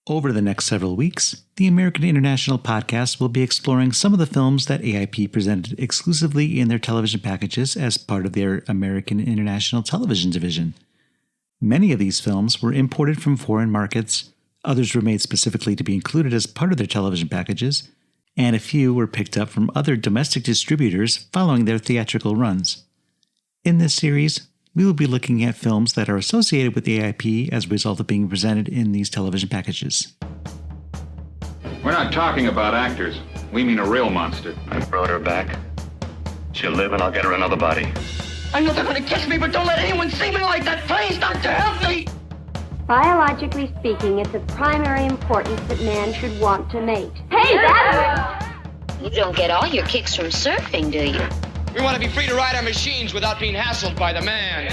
Over the next several weeks, the American International Podcast will be exploring some of the films that AIP presented exclusively in their television packages as part of their American International Television Division. Many of these films were imported from foreign markets, others were made specifically to be included as part of their television packages, and a few were picked up from other domestic distributors following their theatrical runs. In this series, we will be looking at films that are associated with the AIP as a result of being presented in these television packages. We're not talking about actors. We mean a real monster. I brought her back. She'll live and I'll get her another body. I know they're going to catch me, but don't let anyone see me like that. Please, Doctor, help me! Biologically speaking, it's of primary importance that man should want to mate. Hey, that's... You don't get all your kicks from surfing, do you? We want to be free to ride our machines without being hassled by the man.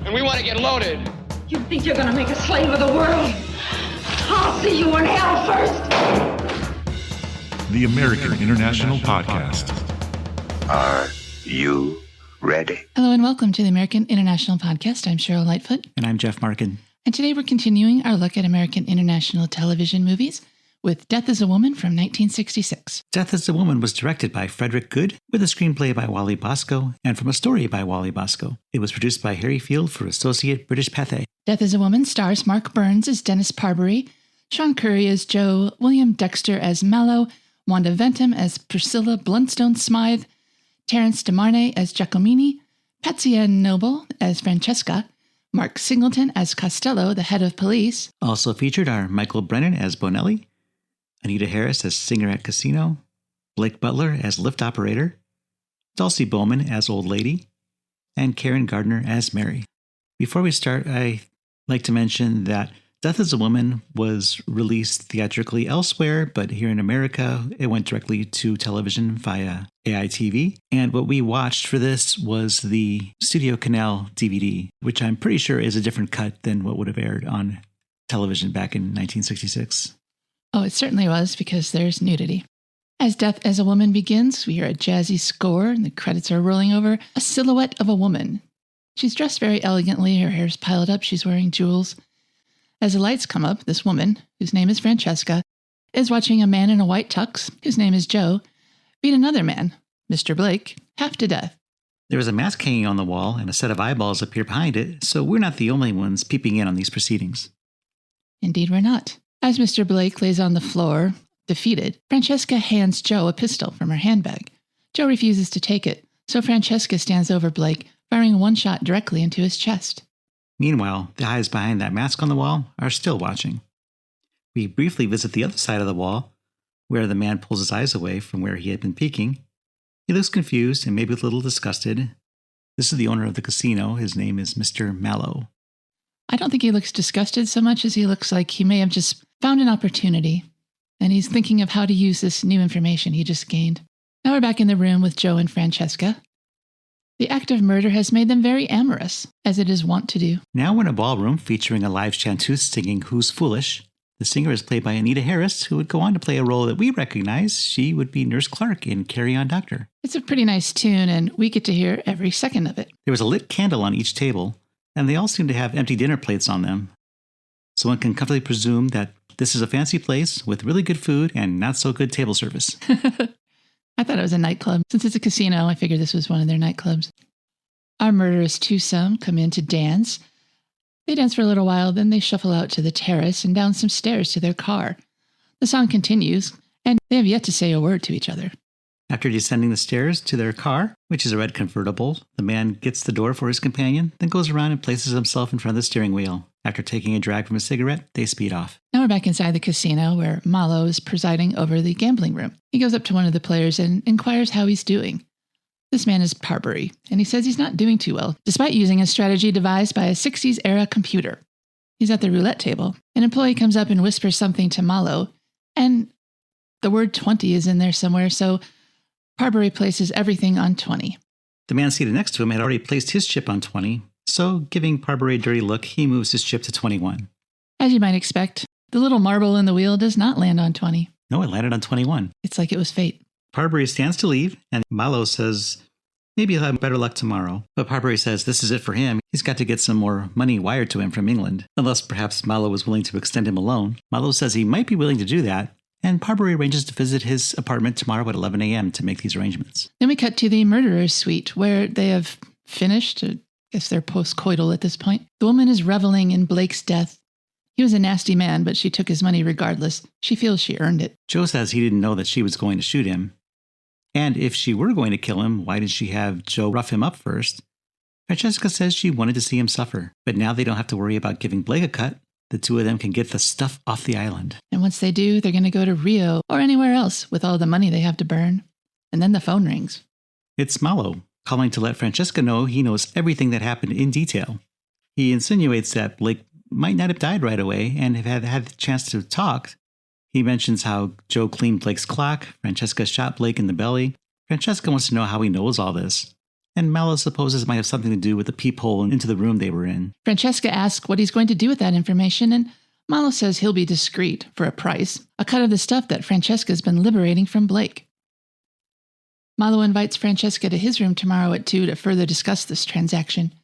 And we want to get loaded. You think you're going to make a slave of the world? I'll see you in hell first. The American International Podcast. Are you ready? Hello and welcome to the American International Podcast. I'm Cheryl Lightfoot. And I'm Jeff Markin. And today we're continuing our look at American International television movies with Death is a Woman from 1966. Death is a Woman was directed by Frederic Goode, with a screenplay by Wally Bosco, and from a story by Wally Bosco. It was produced by Harry Field for Associate British-Pathé. Death is a Woman stars Mark Burns as Dennis Parbury, Shaun Curry as Joe, William Dexter as Malo, Wanda Ventham as Priscilla Blunstone-Smythe, Terence de Marney as Jacomini, Patsy Noble as Francesca, Mark Singleton as Costello, the head of police. Also featured are Michael Brennan as Bonelli, Anita Harris as singer at casino, Blake Butler as lift operator, Dulcie Bowman as old lady, and Karen Gardner as Mary. Before we start, I'd like to mention that Death is a Woman was released theatrically elsewhere, but here in America, it went directly to television via AITV. And what we watched for this was the Studio Canal DVD, which I'm pretty sure is a different cut than what would have aired on television back in 1966. Oh, it certainly was, because there's nudity. As Death as a Woman begins, we hear a jazzy score, and the credits are rolling over a silhouette of a woman. She's dressed very elegantly, her hair's piled up, she's wearing jewels. As the lights come up, this woman, whose name is Francesca, is watching a man in a white tux, whose name is Joe, beat another man, Mr. Blake, half to death. There is a mask hanging on the wall, and a set of eyeballs appear behind it, so we're not the only ones peeping in on these proceedings. Indeed, we're not. As Mr. Blake lays on the floor, defeated, Francesca hands Joe a pistol from her handbag. Joe refuses to take it, so Francesca stands over Blake, firing one shot directly into his chest. Meanwhile, the eyes behind that mask on the wall are still watching. We briefly visit the other side of the wall, where the man pulls his eyes away from where he had been peeking. He looks confused and maybe a little disgusted. This is the owner of the casino. His name is Mr. Malo. I don't think he looks disgusted so much as he looks like he may have just found an opportunity, and he's thinking of how to use this new information he just gained. Now we're back in the room with Joe and Francesca. The act of murder has made them very amorous, as it is wont to do. Now we're in a ballroom featuring a live chanteuse singing Who's Foolish. The singer is played by Anita Harris, who would go on to play a role that we recognize. She would be Nurse Clark in Carry On Doctor. It's a pretty nice tune, and we get to hear every second of it. There was a lit candle on each table, and they all seem to have empty dinner plates on them. So one can comfortably presume that this is a fancy place with really good food and not so good table service. I thought it was a nightclub. Since it's a casino, I figured this was one of their nightclubs. Our murderous twosome come in to dance. They dance for a little while, then they shuffle out to the terrace and down some stairs to their car. The song continues, and they have yet to say a word to each other. After descending the stairs to their car, which is a red convertible, the man gets the door for his companion, then goes around and places himself in front of the steering wheel. After taking a drag from a cigarette, they speed off. Now we're back inside the casino where Malo is presiding over the gambling room. He goes up to one of the players and inquires how he's doing. This man is Parbury, and he says he's not doing too well, despite using a strategy devised by a 60s-era computer. He's at the roulette table. An employee comes up and whispers something to Malo, and the word 20 is in there somewhere, so Parbury places everything on 20. The man seated next to him had already placed his chip on 20, so giving Parbury a dirty look, he moves his chip to 21. As you might expect, the little marble in the wheel does not land on 20. No, it landed on 21. It's like it was fate. Parbury stands to leave, and Malo says, Maybe he'll have better luck tomorrow. But Parbury says this is it for him. He's got to get some more money wired to him from England. Unless perhaps Malo was willing to extend him a loan. Malo says he might be willing to do that. And Parbury arranges to visit his apartment tomorrow at 11 a.m. to make these arrangements. Then we cut to the murderer's suite, where they have finished. I guess they're post-coital at this point. The woman is reveling in Blake's death. He was a nasty man, but she took his money regardless. She feels she earned it. Joe says he didn't know that she was going to shoot him. And if she were going to kill him, why did she have Joe rough him up first? Francesca says she wanted to see him suffer. But now they don't have to worry about giving Blake a cut. The two of them can get the stuff off the island. And once they do, they're going to go to Rio or anywhere else with all the money they have to burn. And then the phone rings. It's Malo, calling to let Francesca know he knows everything that happened in detail. He insinuates that Blake might not have died right away and have had the chance to talk. He mentions how Joe cleaned Blake's clock, Francesca shot Blake in the belly. Francesca wants to know how he knows all this. And Malo supposes it might have something to do with the peephole into the room they were in. Francesca asks what he's going to do with that information, and Malo says he'll be discreet for a price, a cut of the stuff that Francesca's been liberating from Blake. Malo invites Francesca to his room tomorrow at 2 to further discuss this transaction.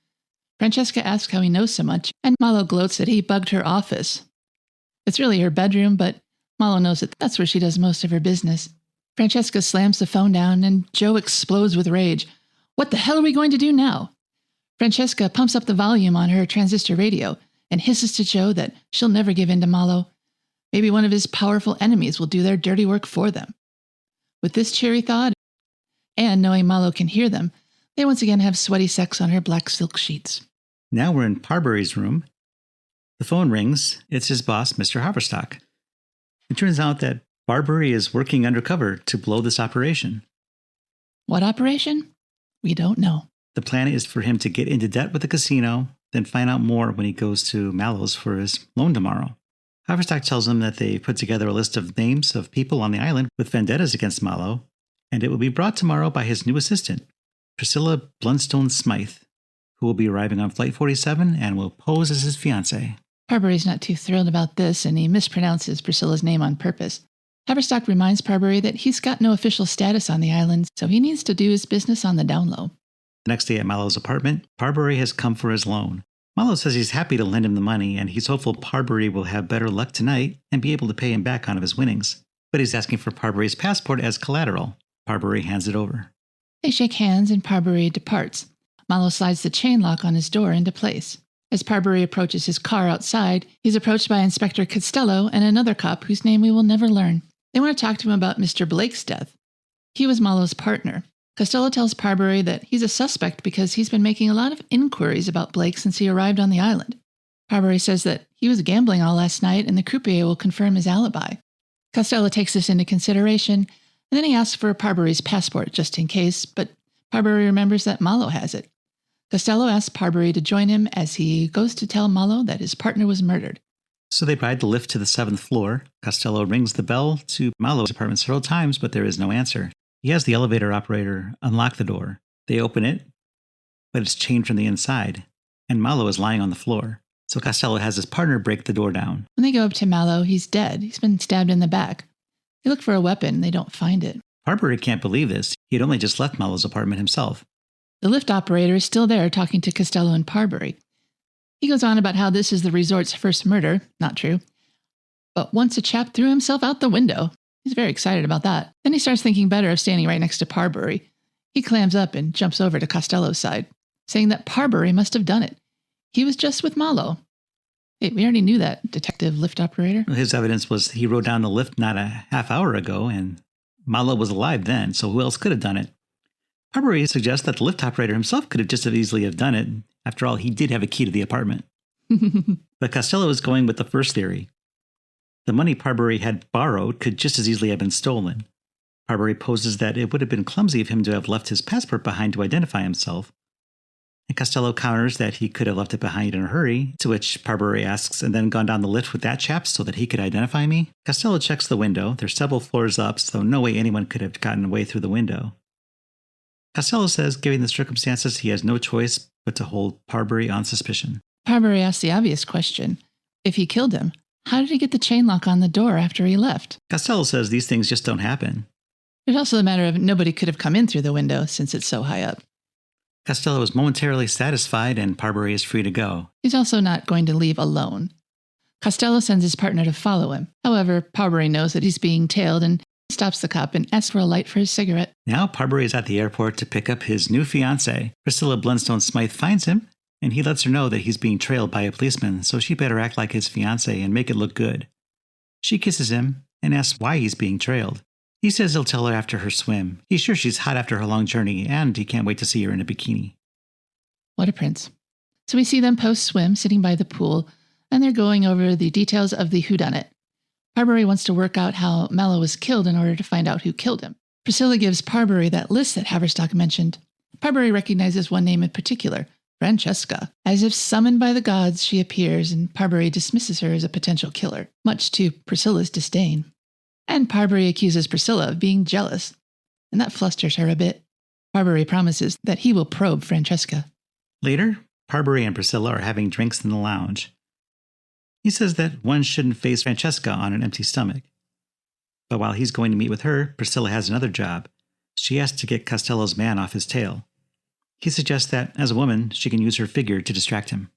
Francesca asks how he knows so much, and Malo gloats that he bugged her office. It's really her bedroom, but Malo knows that that's where she does most of her business. Francesca slams the phone down, and Joe explodes with rage. What the hell are we going to do now? Francesca pumps up the volume on her transistor radio and hisses to Joe that she'll never give in to Malo. Maybe one of his powerful enemies will do their dirty work for them. With this cheery thought, and knowing Malo can hear them, they once again have sweaty sex on her black silk sheets. Now we're in Parbury's room. The phone rings. It's his boss, Mr. Haverstock. It turns out that Parbury is working undercover to blow this operation. What operation? We don't know. The plan is for him to get into debt with the casino, then find out more when he goes to Malo's for his loan tomorrow. Haverstock tells him that they put together a list of names of people on the island with vendettas against Malo, and it will be brought tomorrow by his new assistant, Priscilla Blunstone-Smythe, who will be arriving on Flight 47 and will pose as his fiancée. Parbury's not too thrilled about this, and he mispronounces Priscilla's name on purpose. Haverstock reminds Parbury that he's got no official status on the island, so he needs to do his business on the down low. The next day at Malo's apartment, Parbury has come for his loan. Malo says he's happy to lend him the money, and he's hopeful Parbury will have better luck tonight and be able to pay him back on of his winnings. But he's asking for Parbury's passport as collateral. Parbury hands it over. They shake hands and Parbury departs. Malo slides the chain lock on his door into place. As Parbury approaches his car outside, he's approached by Inspector Costello and another cop whose name we will never learn. They want to talk to him about Mr. Blake's death. He was Malo's partner. Costello tells Parbury that he's a suspect because he's been making a lot of inquiries about Blake since he arrived on the island. Parbury says that he was gambling all last night and the croupier will confirm his alibi. Costello takes this into consideration, and then he asks for Parbury's passport just in case, but Parbury remembers that Malo has it. Costello asks Parbury to join him as he goes to tell Malo that his partner was murdered. So they ride the lift to the 7th floor. Costello rings the bell to Malo's apartment several times, but there is no answer. He has the elevator operator unlock the door. They open it, but it's chained from the inside, and Malo is lying on the floor. So Costello has his partner break the door down. When they go up to Malo, he's dead. He's been stabbed in the back. They look for a weapon. They don't find it. Parbury can't believe this. He had only just left Malo's apartment himself. The lift operator is still there talking to Costello and Parbury. He goes on about how this is the resort's first murder. Not true. But once a chap threw himself out the window. He's very excited about that. Then he starts thinking better of standing right next to Parbury. He clams up and jumps over to Costello's side, saying that Parbury must have done it. He was just with Malo. Hey, we already knew that, detective lift operator. His evidence was he rode down the lift not a half hour ago, and Malo was alive then, so who else could have done it? Parbury suggests that the lift operator himself could have just as easily have done it. After all, he did have a key to the apartment. But Costello is going with the first theory. The money Parbury had borrowed could just as easily have been stolen. Parbury poses that it would have been clumsy of him to have left his passport behind to identify himself. And Costello counters that he could have left it behind in a hurry, to which Parbury asks, and then gone down the lift with that chap so that he could identify me? Costello checks the window. They're several floors up, so no way anyone could have gotten away through the window. Costello says, given the circumstances, he has no choice but to hold Parbury on suspicion. Parbury asks the obvious question. If he killed him, how did he get the chain lock on the door after he left? Costello says these things just don't happen. There's also the matter of nobody could have come in through the window since it's so high up. Costello is momentarily satisfied and Parbury is free to go. He's also not going to leave alone. Costello sends his partner to follow him. However, Parbury knows that he's being tailed and stops the cop and asks for a light for his cigarette. Now Parbury is at the airport to pick up his new fiancée. Priscilla Blunstone-Smythe finds him, and he lets her know that he's being trailed by a policeman, so she better act like his fiancée and make it look good. She kisses him and asks why he's being trailed. He says he'll tell her after her swim. He's sure she's hot after her long journey, and he can't wait to see her in a bikini. What a prince. So we see them post-swim sitting by the pool, and they're going over the details of the whodunit. Parbury wants to work out how Malo was killed in order to find out who killed him. Priscilla gives Parbury that list that Haverstock mentioned. Parbury recognizes one name in particular, Francesca. As if summoned by the gods, she appears, and Parbury dismisses her as a potential killer, much to Priscilla's disdain. And Parbury accuses Priscilla of being jealous, and that flusters her a bit. Parbury promises that he will probe Francesca. Later, Parbury and Priscilla are having drinks in the lounge. He says that one shouldn't face Francesca on an empty stomach. But while he's going to meet with her, Priscilla has another job. She has to get Costello's man off his tail. He suggests that, as a woman, she can use her figure to distract him.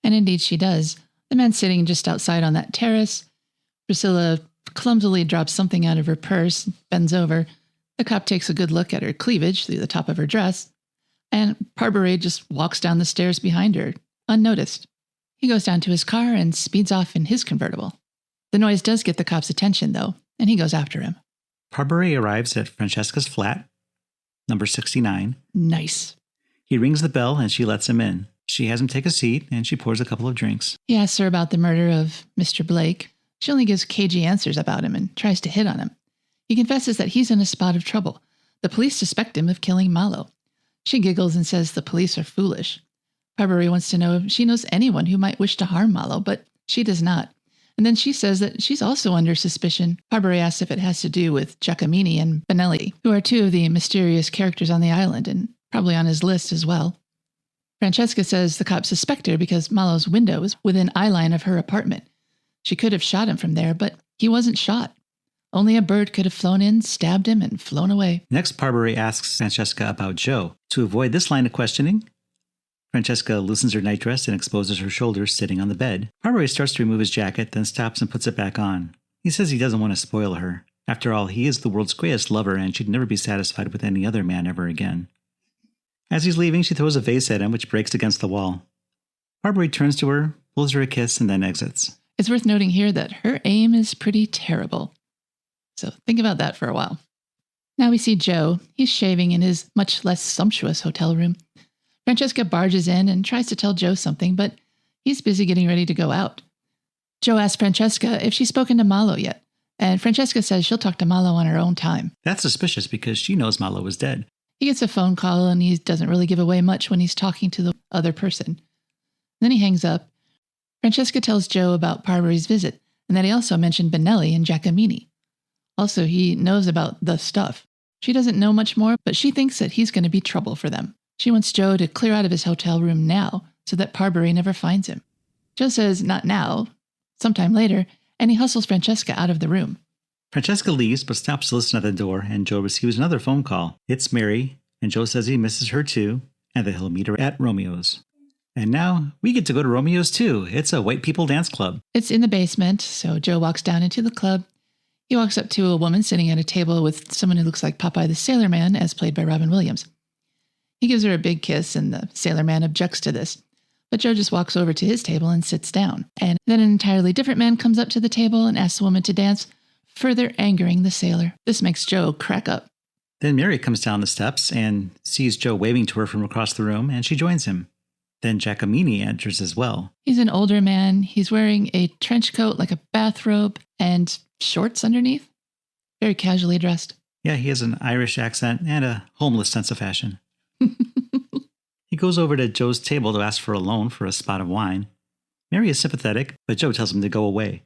And indeed she does. The man's sitting just outside on that terrace. Priscilla clumsily drops something out of her purse, bends over. The cop takes a good look at her cleavage through the top of her dress, and Parbury just walks down the stairs behind her, unnoticed. He goes down to his car and speeds off in his convertible. The noise does get the cop's attention, though, and he goes after him. Parbury arrives at Francesca's flat, number 69. Nice. He rings the bell and she lets him in. She has him take a seat and she pours a couple of drinks. He asks her about the murder of Mr. Blake. She only gives cagey answers about him and tries to hit on him. He confesses that he's in a spot of trouble. The police suspect him of killing Malo. She giggles and says the police are foolish. Parbury wants to know if she knows anyone who might wish to harm Malo, but she does not. And then she says that she's also under suspicion. Parbury asks if it has to do with Jacomini and Bonelli, who are two of the mysterious characters on the island and probably on his list as well. Francesca says the cops suspect her because Malo's window is within eyeline of her apartment. She could have shot him from there, but he wasn't shot. Only a bird could have flown in, stabbed him, and flown away. Next, Parbury asks Francesca about Joe. To avoid this line of questioning, Francesca loosens her nightdress and exposes her shoulders sitting on the bed. Parbury starts to remove his jacket, then stops and puts it back on. He says he doesn't want to spoil her. After all, he is the world's greatest lover and she'd never be satisfied with any other man ever again. As he's leaving, she throws a vase at him, which breaks against the wall. Parbury turns to her, pulls her a kiss, and then exits. It's worth noting here that her aim is pretty terrible. So think about that for a while. Now we see Joe. He's shaving in his much less sumptuous hotel room. Francesca barges in and tries to tell Joe something, but he's busy getting ready to go out. Joe asks Francesca if she's spoken to Malo yet, and Francesca says she'll talk to Malo on her own time. That's suspicious because she knows Malo was dead. He gets a phone call and he doesn't really give away much when he's talking to the other person. Then he hangs up. Francesca tells Joe about Parbury's visit and that he also mentioned Bonelli and Jacomini. Also, he knows about the stuff. She doesn't know much more, but she thinks that he's going to be trouble for them. She wants Joe to clear out of his hotel room now so that Parbury never finds him. Joe says not now, sometime later, and he hustles Francesca out of the room. Francesca leaves but stops to listen at the door, and Joe receives another phone call. It's Mary, and Joe says he misses her too, and that he'll meet her at Romeo's. And now we get to go to Romeo's too. It's a white people dance club. It's in the basement, so Joe walks down into the club. He walks up to a woman sitting at a table with someone who looks like Popeye the Sailor Man, as played by Robin Williams. He gives her a big kiss, and the Sailor Man objects to this. But Joe just walks over to his table and sits down. And then an entirely different man comes up to the table and asks the woman to dance, further angering the sailor. This makes Joe crack up. Then Mary comes down the steps and sees Joe waving to her from across the room, and she joins him. Then Jacomini enters as well. He's an older man. He's wearing a trench coat like a bathrobe and shorts underneath. Very casually dressed. Yeah, he has an Irish accent and a homeless sense of fashion. He goes over to Joe's table to ask for a loan for a spot of wine. Mary is sympathetic, but Joe tells him to go away.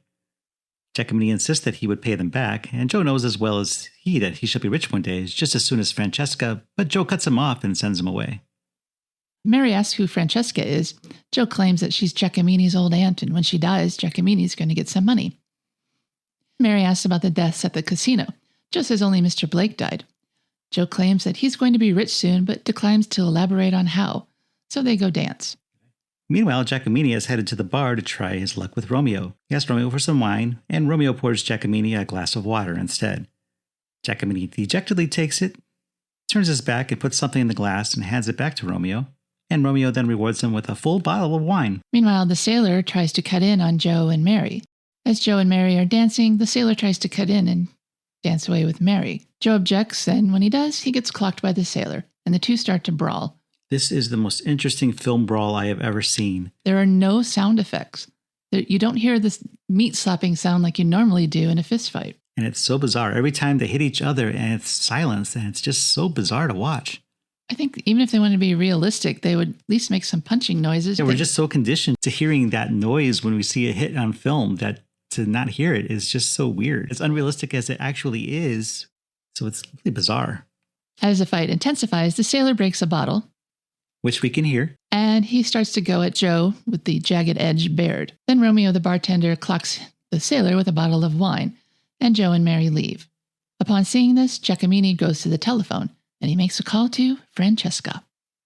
Jacomini insists that he would pay them back, and Joe knows as well as he that he shall be rich one day, just as soon as Francesca, but Joe cuts him off and sends him away. Mary asks who Francesca is. Joe claims that she's Jacomini's old aunt, and when she dies, Jacomini's going to get some money. Mary asks about the deaths at the casino. Joe says only Mr. Blake died. Joe claims that he's going to be rich soon, but declines to elaborate on how. So they go dance. Meanwhile, Jacomini has headed to the bar to try his luck with Romeo. He asks Romeo for some wine, and Romeo pours Jacomini a glass of water instead. Jacomini dejectedly takes it, turns his back and puts something in the glass and hands it back to Romeo, and Romeo then rewards him with a full bottle of wine. Meanwhile, the sailor tries to cut in on Joe and Mary. As Joe and Mary are dancing, the sailor tries to cut in and dance away with Mary. Joe objects, and when he does, he gets clocked by the sailor, and the two start to brawl. This is the most interesting film brawl I have ever seen. There are no sound effects. You don't hear this meat slapping sound like you normally do in a fist fight. And it's so bizarre. Every time they hit each other and it's silence, and it's just so bizarre to watch. I think even if they wanted to be realistic, they would at least make some punching noises. Yeah, we're just so conditioned to hearing that noise when we see a hit on film that to not hear it is just so weird. As unrealistic as it actually is, so it's really bizarre. As the fight intensifies, the sailor breaks a bottle, which we can hear, and he starts to go at Joe with the jagged edge bared. Then Romeo, the bartender, clocks the sailor with a bottle of wine, and Joe and Mary leave. Upon seeing this, Jacomini goes to the telephone, and he makes a call to Francesca.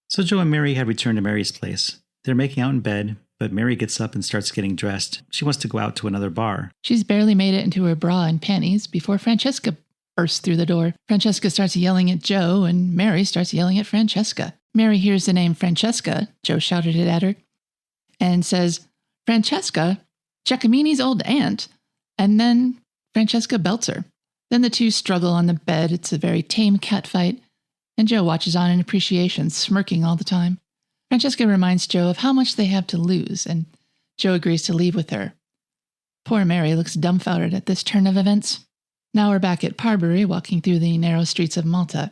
So Joe and Mary have returned to Mary's place. They're making out in bed, but Mary gets up and starts getting dressed. She wants to go out to another bar. She's barely made it into her bra and panties before Francesca bursts through the door. Francesca starts yelling at Joe, and Mary starts yelling at Francesca. Mary hears the name Francesca, Joe shouted it at her, and says, "Francesca, Jacomini's old aunt," and then Francesca belts her. Then the two struggle on the bed. It's a very tame cat fight, and Joe watches on in appreciation, smirking all the time. Francesca reminds Joe of how much they have to lose, and Joe agrees to leave with her. Poor Mary looks dumbfounded at this turn of events. Now we're back at Parbury, walking through the narrow streets of Malta.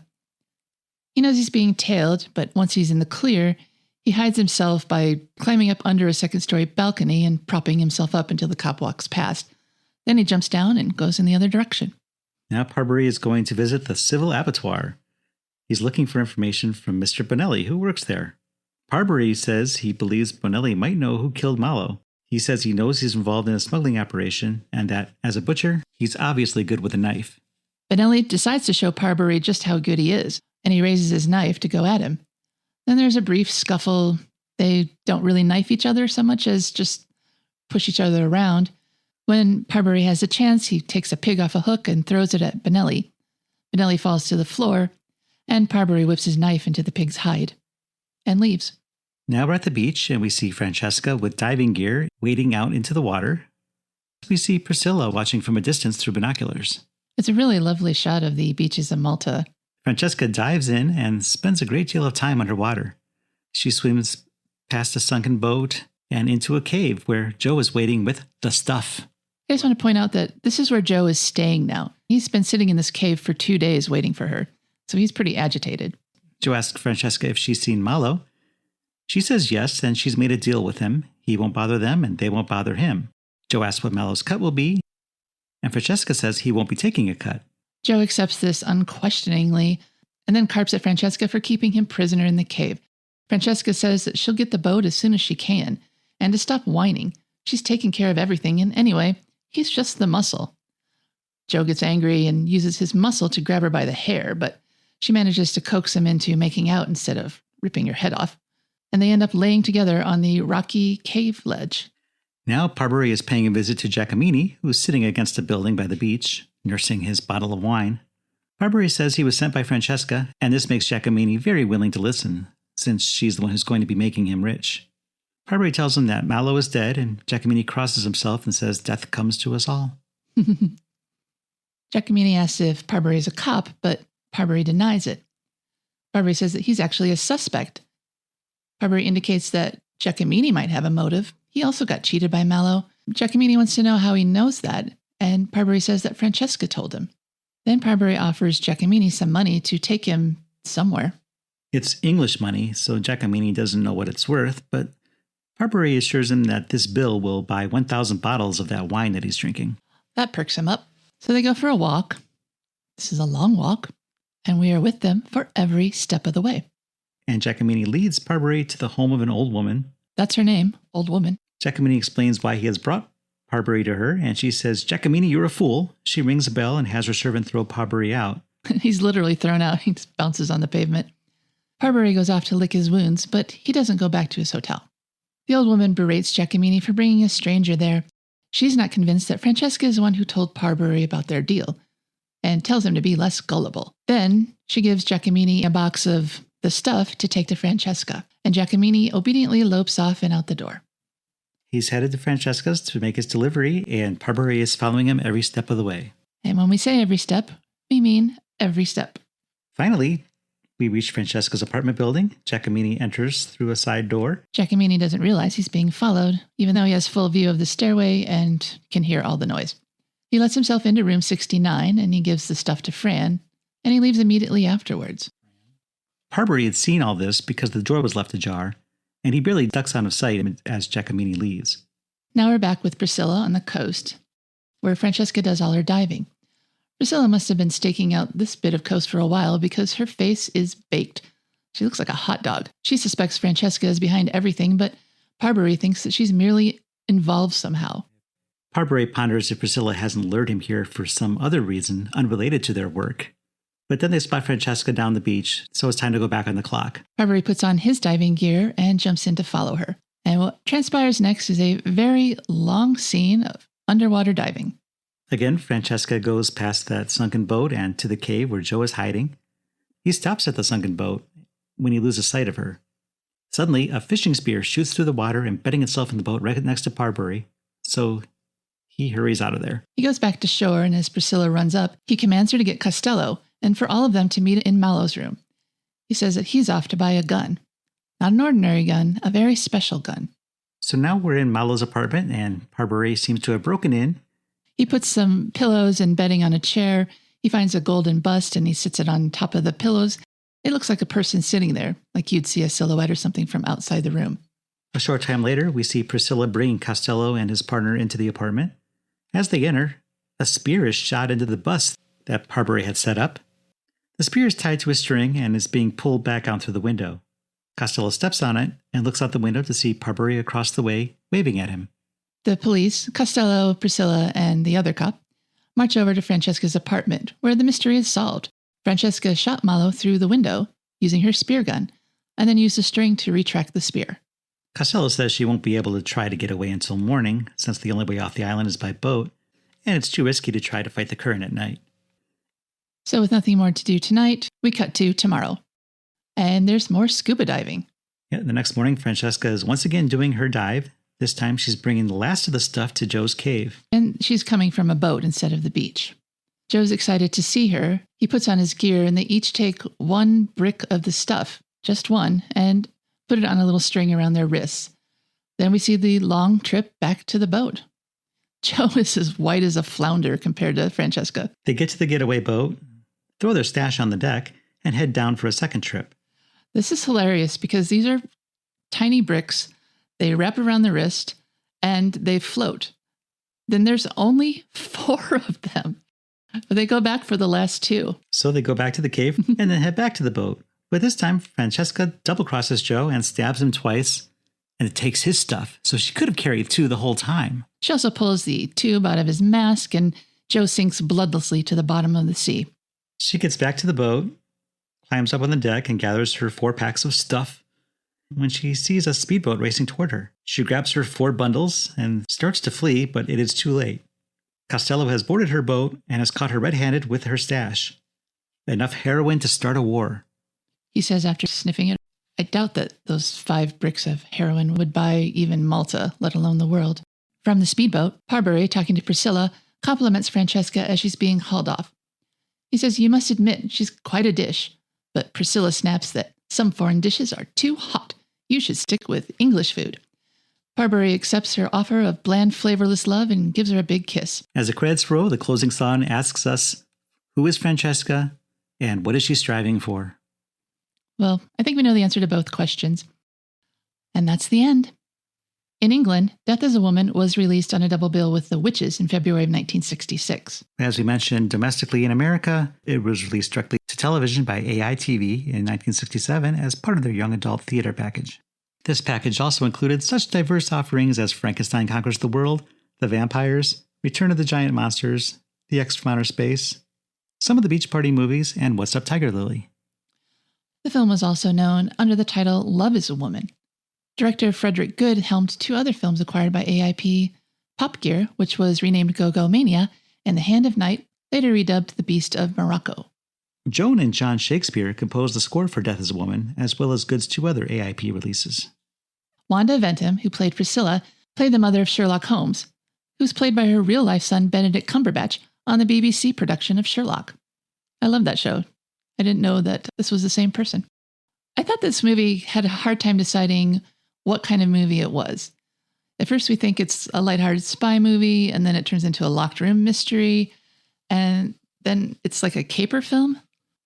He knows he's being tailed, but once he's in the clear, he hides himself by climbing up under a second-story balcony and propping himself up until the cop walks past. Then he jumps down and goes in the other direction. Now Parbury is going to visit the civil abattoir. He's looking for information from Mr. Bonelli, who works there. Parbury says he believes Bonelli might know who killed Malo. He says he knows he's involved in a smuggling operation and that, as a butcher, he's obviously good with a knife. Bonelli decides to show Parbury just how good he is, and he raises his knife to go at him. Then there's a brief scuffle. They don't really knife each other so much as just push each other around. When Parbury has a chance, he takes a pig off a hook and throws it at Bonelli. Bonelli falls to the floor, and Parbury whips his knife into the pig's hide and leaves. Now we're at the beach, and we see Francesca with diving gear wading out into the water. We see Priscilla watching from a distance through binoculars. It's a really lovely shot of the beaches of Malta. Francesca dives in and spends a great deal of time underwater. She swims past a sunken boat and into a cave where Joe is waiting with the stuff. I just want to point out that this is where Joe is staying now. He's been sitting in this cave for 2 days waiting for her, so he's pretty agitated. Joe asks Francesca if she's seen Malo. She says yes, and she's made a deal with him. He won't bother them, and they won't bother him. Joe asks what Malo's cut will be, and Francesca says he won't be taking a cut. Joe accepts this unquestioningly, and then carps at Francesca for keeping him prisoner in the cave. Francesca says that she'll get the boat as soon as she can, and to stop whining. She's taking care of everything, and anyway, he's just the muscle. Joe gets angry and uses his muscle to grab her by the hair, but she manages to coax him into making out instead of ripping her head off, and they end up laying together on the rocky cave ledge. Now Parbury is paying a visit to Jacomini, who's sitting against a building by the beach, nursing his bottle of wine. Parbury says he was sent by Francesca, and this makes Jacomini very willing to listen, since she's the one who's going to be making him rich. Parbury tells him that Malo is dead, and Jacomini crosses himself and says death comes to us all. Jacomini asks if Parbury is a cop, but Parbury denies it. Parbury says that he's actually a suspect. Parbury indicates that Jacomini might have a motive. He also got cheated by Malo. Jacomini wants to know how he knows that, and Parbury says that Francesca told him. Then Parbury offers Jacomini some money to take him somewhere. It's English money, so Jacomini doesn't know what it's worth, but Parbury assures him that this bill will buy 1,000 bottles of that wine that he's drinking. That perks him up. So they go for a walk. This is a long walk, and we are with them for every step of the way. And Jacomini leads Parbury to the home of an old woman. That's her name, old woman. Jacomini explains why he has brought Parbury to her, and she says, "Jacomini, you're a fool." She rings a bell and has her servant throw Parbury out. He's literally thrown out. He just bounces on the pavement. Parbury goes off to lick his wounds, but he doesn't go back to his hotel. The old woman berates Jacomini for bringing a stranger there. She's not convinced that Francesca is the one who told Parbury about their deal, and tells him to be less gullible. Then she gives Jacomini a box of the stuff to take to Francesca, and Jacomini obediently lopes off and out the door. He's headed to Francesca's to make his delivery, and Parbury is following him every step of the way. And when we say every step, we mean every step. Finally, we reach Francesca's apartment building. Jacomini enters through a side door. Jacomini doesn't realize he's being followed, even though he has full view of the stairway and can hear all the noise. He lets himself into room 69, and he gives the stuff to Fran, and he leaves immediately afterwards. Parbury had seen all this because the door was left ajar, and he barely ducks out of sight as Jacomini leaves. Now we're back with Priscilla on the coast, where Francesca does all her diving. Priscilla must have been staking out this bit of coast for a while because her face is baked. She looks like a hot dog. She suspects Francesca is behind everything, but Parbury thinks that she's merely involved somehow. Parbury ponders if Priscilla hasn't lured him here for some other reason unrelated to their work. But then they spot Francesca down the beach, so it's time to go back on the clock. Parbury puts on his diving gear and jumps in to follow her. And what transpires next is a very long scene of underwater diving. Again, Francesca goes past that sunken boat and to the cave where Joe is hiding. He stops at the sunken boat when he loses sight of her. Suddenly, a fishing spear shoots through the water, embedding itself in the boat right next to Parbury, so he hurries out of there. He goes back to shore, and as Priscilla runs up, he commands her to get Costello and for all of them to meet in Malo's room. He says that he's off to buy a gun. Not an ordinary gun, a very special gun. So now we're in Malo's apartment, and Parbury seems to have broken in. He puts some pillows and bedding on a chair. He finds a golden bust and he sits it on top of the pillows. It looks like a person sitting there, like you'd see a silhouette or something from outside the room. A short time later, we see Priscilla bringing Costello and his partner into the apartment. As they enter, a spear is shot into the bust that Parbury had set up. The spear is tied to a string and is being pulled back out through the window. Costello steps on it and looks out the window to see Parbury across the way, waving at him. The police, Costello, Priscilla, and the other cop, march over to Francesca's apartment, where the mystery is solved. Francesca shot Malo through the window using her spear gun, and then used a string to retract the spear. Costello says she won't be able to try to get away until morning, since the only way off the island is by boat, and it's too risky to try to fight the current at night. So with nothing more to do tonight, we cut to tomorrow. And there's more scuba diving. Yeah, the next morning, Francesca is once again doing her dive. This time she's bringing the last of the stuff to Joe's cave. And she's coming from a boat instead of the beach. Joe's excited to see her. He puts on his gear and they each take one brick of the stuff, just one, and put it on a little string around their wrists. Then we see the long trip back to the boat. Joe is as white as a flounder compared to Francesca. They get to the getaway boat, throw their stash on the deck, and head down for a second trip. This is hilarious because these are tiny bricks. They wrap around the wrist and they float. Then there's only 4 of them. But they go back for the last 2. So they go back to the cave and then head back to the boat. But this time, Francesca double-crosses Joe and stabs him twice. And it takes his stuff, so she could have carried 2 the whole time. She also pulls the tube out of his mask and Joe sinks bloodlessly to the bottom of the sea. She gets back to the boat, climbs up on the deck, and gathers her 4 packs of stuff. When she sees a speedboat racing toward her, she grabs her 4 bundles and starts to flee, but it is too late. Costello has boarded her boat and has caught her red-handed with her stash. Enough heroin to start a war. He says after sniffing it, I doubt that those 5 bricks of heroin would buy even Malta, let alone the world. From the speedboat, Parbury, talking to Priscilla, compliments Francesca as she's being hauled off. He says, you must admit she's quite a dish. But Priscilla snaps that some foreign dishes are too hot. You should stick with English food. Parbury accepts her offer of bland, flavorless love and gives her a big kiss. As the credits roll, the closing song asks us, who is Francesca and what is she striving for? Well, I think we know the answer to both questions. And that's the end. In England, Death as a Woman was released on a double bill with The Witches in February of 1966. As we mentioned, domestically in America, it was released directly to television by AITV in 1967 as part of their young adult theater package. This package also included such diverse offerings as Frankenstein Conquers the World, The Vampires, Return of the Giant Monsters, The X from Outer Space, some of the Beach Party movies, and What's Up, Tiger Lily. The film was also known under the title Love is a Woman. Director Frederic Goode helmed 2 other films acquired by AIP, Pop Gear, which was renamed Go-Go Mania, and The Hand of Night, later redubbed The Beast of Morocco. Joan and John Shakespeare composed the score for Death is a Woman, as well as Goode's 2 other AIP releases. Wanda Ventham, who played Priscilla, played the mother of Sherlock Holmes, who's played by her real-life son Benedict Cumberbatch on the BBC production of Sherlock. I love that show. I didn't know that this was the same person. I thought this movie had a hard time deciding what kind of movie it was. At first we think it's a lighthearted spy movie, and then it turns into a locked room mystery, and then it's like a caper film.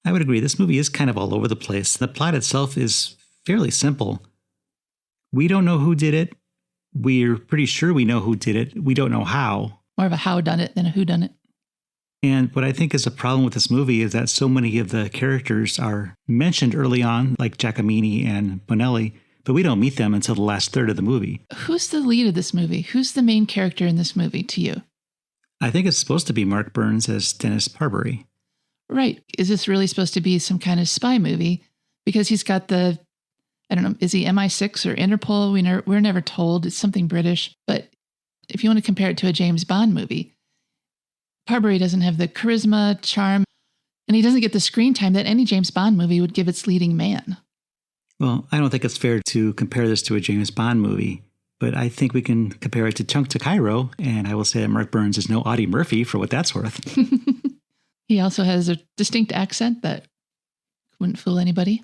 I would agree. This movie is kind of all over the place. The plot itself is fairly simple. We don't know who did it. We're pretty sure we know who did it. We don't know how. More of a how-done-it than a who-done-it. And what I think is a problem with this movie is that so many of the characters are mentioned early on, like Jacomini and Bonelli, but we don't meet them until the last third of the movie. Who's the lead of this movie? Who's the main character in this movie to you? I think it's supposed to be Mark Burns as Dennis Parbury. Right. Is this really supposed to be some kind of spy movie? Because he's got the, I don't know, is he MI6 or Interpol? We're never told. It's something British. But if you want to compare it to a James Bond movie, Parbury doesn't have the charisma, charm, and he doesn't get the screen time that any James Bond movie would give its leading man. Well, I don't think it's fair to compare this to a James Bond movie, but I think we can compare it to Chunk to Cairo, and I will say that Mark Burns is no Audie Murphy for what that's worth. He also has a distinct accent that wouldn't fool anybody.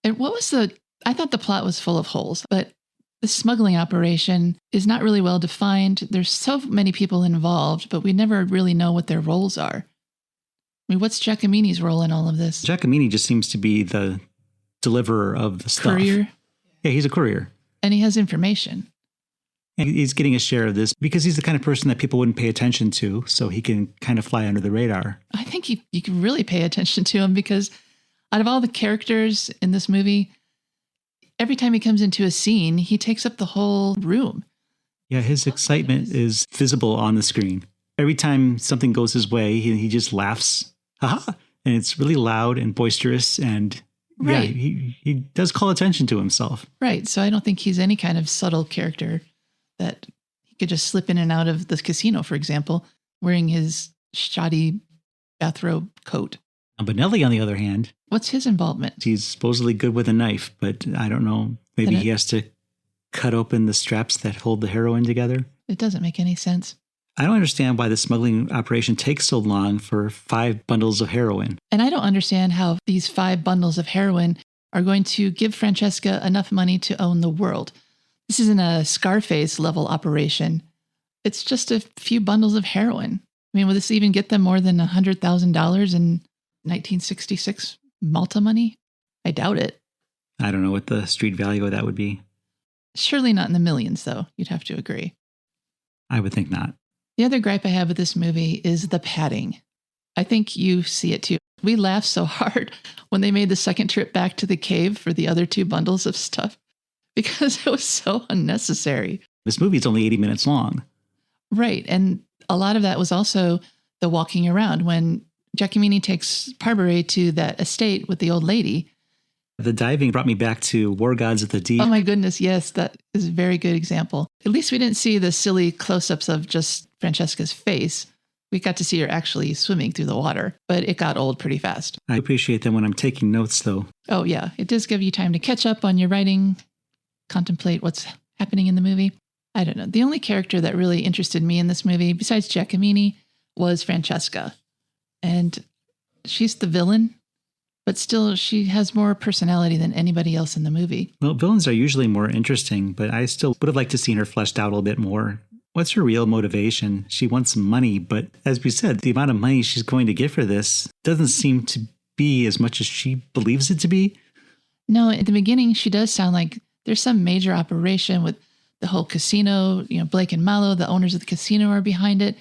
And I thought the plot was full of holes, but the smuggling operation is not really well defined. There's so many people involved, but we never really know what their roles are. I mean, what's Jacomini's role in all of this? Jacomini just seems to be the deliverer of the stuff. Courier? Yeah, he's a courier. And he has information. And he's getting a share of this because he's the kind of person that people wouldn't pay attention to, so he can kind of fly under the radar. I think you can really pay attention to him because out of all the characters in this movie, every time he comes into a scene, he takes up the whole room. Yeah, his excitement is visible on the screen. Every time something goes his way, he just laughs. Ha-ha! And it's really loud and boisterous, and right. Yeah, he does call attention to himself. Right, so I don't think he's any kind of subtle character that he could just slip in and out of the casino, for example, wearing his shoddy bathrobe coat. Bonelli, on the other hand. What's his involvement? He's supposedly good with a knife, but I don't know. Maybe he has to cut open the straps that hold the heroin together. It doesn't make any sense. I don't understand why the smuggling operation takes so long for 5 bundles of heroin. And I don't understand how these 5 bundles of heroin are going to give Francesca enough money to own the world. This isn't a Scarface level operation. It's just a few bundles of heroin. I mean, will this even get them more than $100,000 in 1966 Malta money? I doubt it. I don't know what the street value of that would be. Surely not in the millions, though. You'd have to agree. I would think not. The other gripe I have with this movie is the padding. I think you see it too. We laughed so hard when they made the second trip back to the cave for the other 2 bundles of stuff because it was so unnecessary. This movie is only 80 minutes long. Right. And a lot of that was also the walking around. When Jacomini takes Parbury to that estate with the old lady. The diving brought me back to War Gods of the Deep. Oh my goodness, yes, that is a very good example. At least we didn't see the silly close-ups of just Francesca's face. We got to see her actually swimming through the water, but it got old pretty fast. I appreciate them when I'm taking notes, though. Oh yeah, it does give you time to catch up on your writing, contemplate what's happening in the movie. I don't know. The only character that really interested me in this movie, besides Jacomini, was Francesca. And she's the villain, but still she has more personality than anybody else in the movie. Well, villains are usually more interesting, but I still would have liked to see her fleshed out a little bit more. What's her real motivation? She wants money, but as we said, the amount of money she's going to get for this doesn't seem to be as much as she believes it to be. No, at the beginning, she does sound like there's some major operation with the whole casino. You know, Blake and Malo, the owners of the casino, are behind it.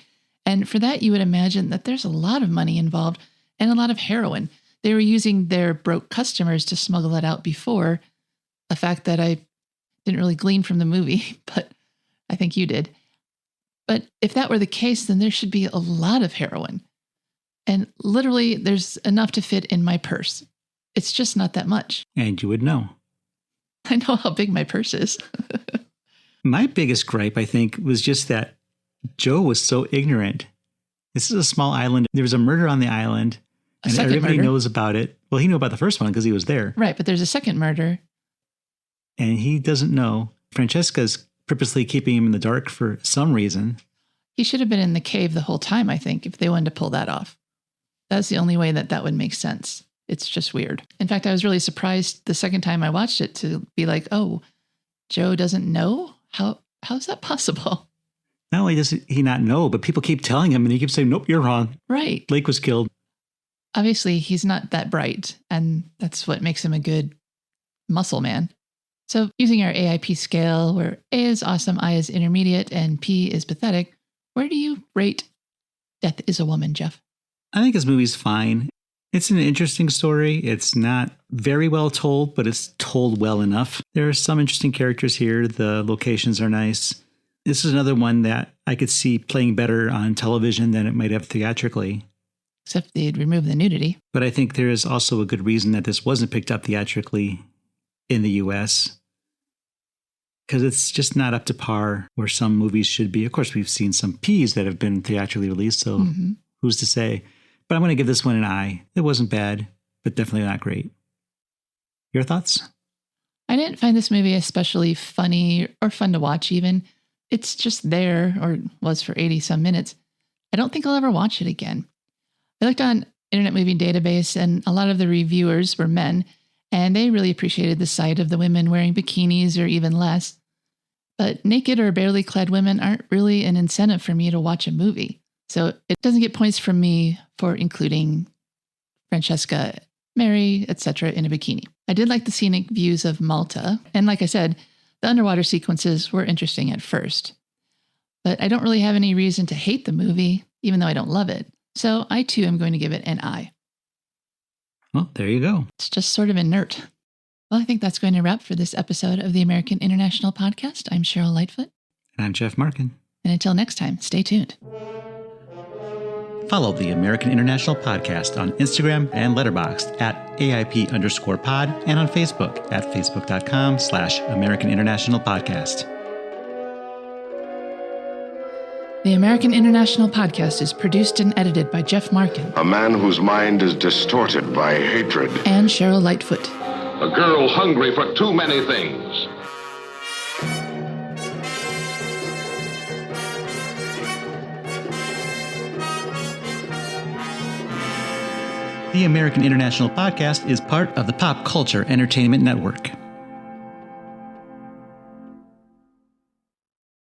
And for that, you would imagine that there's a lot of money involved and a lot of heroin. They were using their broke customers to smuggle it out before, a fact that I didn't really glean from the movie, but I think you did. But if that were the case, then there should be a lot of heroin. And literally, there's enough to fit in my purse. It's just not that much. And you would know. I know how big my purse is. My biggest gripe, I think, was just that Joe was so ignorant. This is a small island. There was a murder on the island, and everybody knows about it. Well, he knew about the first one because he was there. Right, but there's a second murder. And he doesn't know. Francesca's purposely keeping him in the dark for some reason. He should have been in the cave the whole time, I think, if they wanted to pull that off. That's the only way that would make sense. It's just weird. In fact, I was really surprised the second time I watched it to be like, oh, Joe doesn't know? How is that possible? Not only does he not know, but people keep telling him and he keeps saying, nope, you're wrong. Right. Blake was killed. Obviously, he's not that bright, and that's what makes him a good muscle man. So using our AIP scale, where A is awesome, I is intermediate, and P is pathetic, where do you rate Death is a Woman, Jeff? I think this movie's fine. It's an interesting story. It's not very well told, but it's told well enough. There are some interesting characters here. The locations are nice. This is another one that I could see playing better on television than it might have theatrically. Except they'd remove the nudity. But I think there is also a good reason that this wasn't picked up theatrically in the U.S. because it's just not up to par where some movies should be. Of course, we've seen some Ps that have been theatrically released, so who's to say? But I'm going to give this one an I. It wasn't bad, but definitely not great. Your thoughts? I didn't find this movie especially funny or fun to watch even. It's just there, or was for 80-some minutes. I don't think I'll ever watch it again. I looked on Internet Movie Database, and a lot of the reviewers were men, and they really appreciated the sight of the women wearing bikinis or even less. But naked or barely clad women aren't really an incentive for me to watch a movie. So it doesn't get points from me for including Francesca, Mary, etc. in a bikini. I did like the scenic views of Malta. And like I said, the underwater sequences were interesting at first. But I don't really have any reason to hate the movie, even though I don't love it. So I too am going to give it an I. Well, there you go. It's just sort of inert. Well, I think that's going to wrap for this episode of the American International Podcast. I'm Cheryl Lightfoot. And I'm Jeff Markin. And until next time, stay tuned. Follow the American International Podcast on Instagram and Letterboxd at AIP_pod and on Facebook at facebook.com/American International Podcast. The American International Podcast is produced and edited by Jeff Markin. A man whose mind is distorted by hatred. And Cheryl Lightfoot. A girl hungry for too many things. The American International Podcast is part of the Pop Culture Entertainment Network.